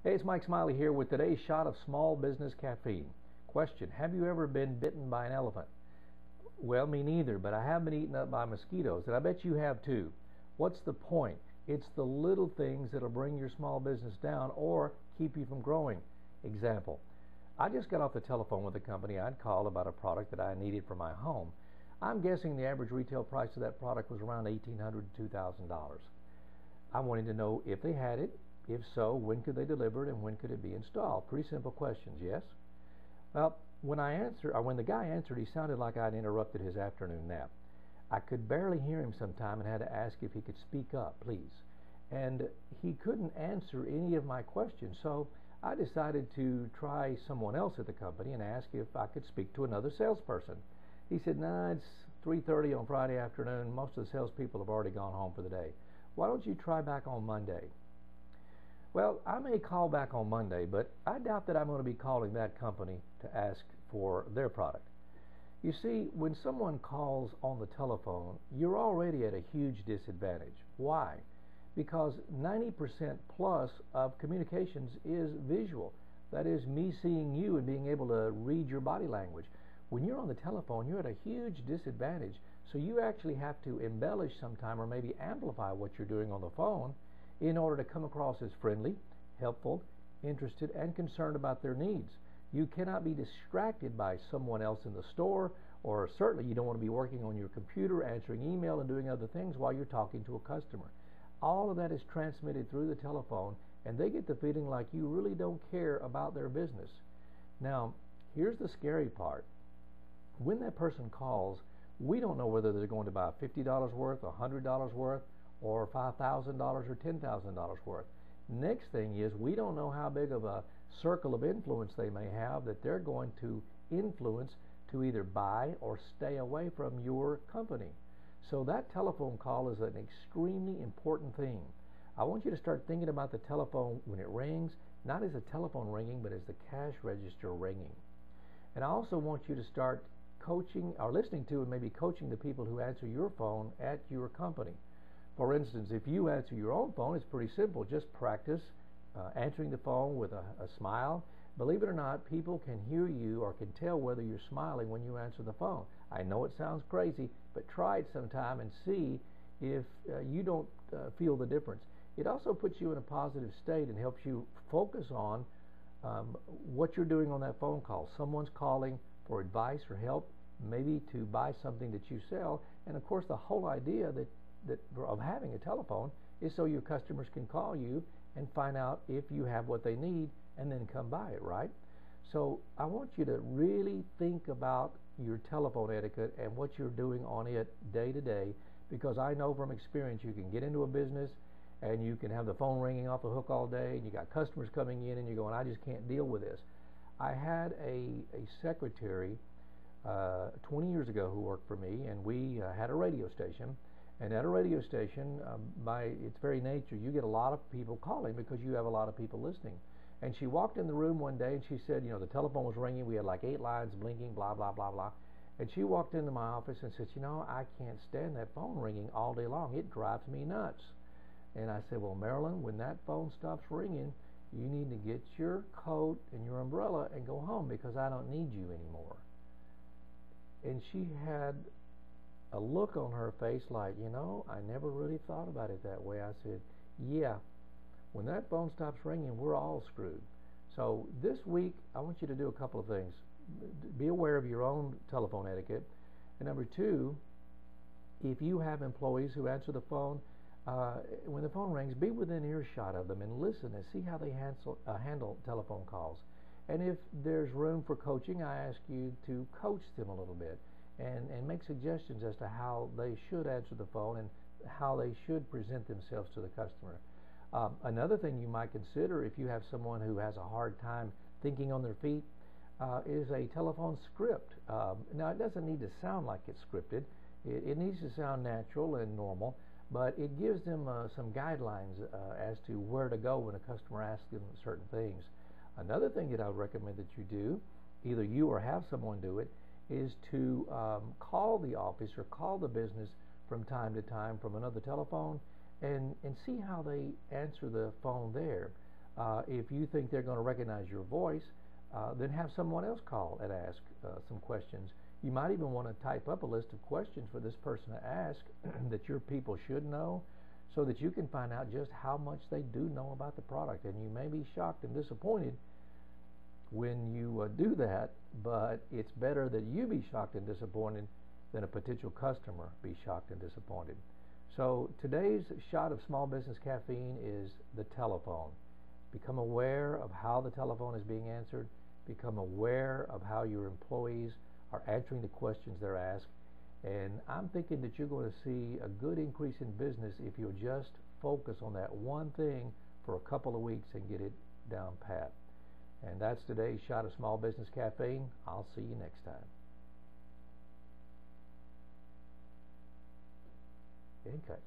Hey, it's Mike Smiley here with today's shot of small business caffeine. Question: have you ever been bitten by an elephant? Well, me neither, but I have been eaten up by mosquitoes, and I bet you have too. What's the point? It's the little things that'll bring your small business down or keep you from growing. Example: I just got off the telephone with a company I'd called about a product that I needed for my home. I'm guessing the average retail price of that product was around $1,800 to $2,000. I wanted to know if they had it. If so, when could they deliver it and when could it be installed? Pretty simple questions, yes? Well, when the guy answered, he sounded like I'd interrupted his afternoon nap. I could barely hear him sometime and had to ask if he could speak up, please. And he couldn't answer any of my questions, so I decided to try someone else at the company and ask if I could speak to another salesperson. He said, "Nah, it's 3:30 on Friday afternoon. Most of the salespeople have already gone home for the day. Why don't you try back on Monday?" Well, I may call back on Monday, but I doubt that I'm going to be calling that company to ask for their product. You see, when someone calls on the telephone, you're already at a huge disadvantage. Why? Because 90% plus of communications is visual. That is me seeing you and being able to read your body language. When you're on the telephone, you're at a huge disadvantage. So you actually have to embellish sometime or maybe amplify what you're doing on the phone in order to come across as friendly, helpful, interested, and concerned about their needs. You cannot be distracted by someone else in the store, or certainly you don't want to be working on your computer, answering email, and doing other things while you're talking to a customer. All of that is transmitted through the telephone, and they get the feeling like you really don't care about their business. Now, here's the scary part. When that person calls, we don't know whether they're going to buy $50 worth, $100 worth, or $5,000 or $10,000 worth. Next thing is, we don't know how big of a circle of influence they may have that they're going to influence to either buy or stay away from your company. So that telephone call is an extremely important thing. I want you to start thinking about the telephone when it rings, not as a telephone ringing, but as the cash register ringing. And I also want you to start coaching or listening to and maybe coaching the people who answer your phone at your company. For instance, if you answer your own phone, it's pretty simple. Just practice answering the phone with a smile. Believe it or not, people can hear you or can tell whether you're smiling when you answer the phone. I know it sounds crazy, but try it sometime and see if you don't feel the difference. It also puts you in a positive state and helps you focus on what you're doing on that phone call. Someone's calling for advice or help, maybe to buy something that you sell. And of course, the whole idea of having a telephone is so your customers can call you and find out if you have what they need and then come buy it, right? So I want you to really think about your telephone etiquette and what you're doing on it day to day, because I know from experience you can get into a business and you can have the phone ringing off the hook all day and you got customers coming in and you're going, I just can't deal with this. I had a secretary 20 years ago who worked for me, and we had a radio station. And at a radio station, by its very nature, you get a lot of people calling because you have a lot of people listening. And she walked in the room one day and she said, the telephone was ringing. We had like 8 lines blinking, blah, blah, blah, blah. And she walked into my office and said, I can't stand that phone ringing all day long. It drives me nuts. And I said, well, Marilyn, when that phone stops ringing, you need to get your coat and your umbrella and go home because I don't need you anymore. And she had a look on her face like, I never really thought about it that way. I said, yeah, when that phone stops ringing, we're all screwed. So this week, I want you to do a couple of things. Be aware of your own telephone etiquette. And number 2, if you have employees who answer the phone, when the phone rings, be within earshot of them and listen and see how they handle telephone calls. And if there's room for coaching, I ask you to coach them a little bit and make suggestions as to how they should answer the phone and how they should present themselves to the customer. Another thing you might consider if you have someone who has a hard time thinking on their feet is a telephone script. Now, it doesn't need to sound like it's scripted. It needs to sound natural and normal, but it gives them some guidelines as to where to go when a customer asks them certain things. Another thing that I would recommend that you do, either you or have someone do it, is to call the office or call the business from time to time from another telephone and see how they answer the phone there. If you think they're going to recognize your voice, then have someone else call and ask some questions. You might even want to type up a list of questions for this person to ask that your people should know, so that you can find out just how much they do know about the product. And you may be shocked and disappointed when you do that, but it's better that you be shocked and disappointed than a potential customer be shocked and disappointed. So today's shot of small business caffeine is the telephone. Become aware of how the telephone is being answered. Become aware of how your employees are answering the questions they're asked. And I'm thinking that you're going to see a good increase in business if you'll just focus on that one thing for a couple of weeks and get it down pat. And that's today's shot of small business caffeine. I'll see you next time. Okay.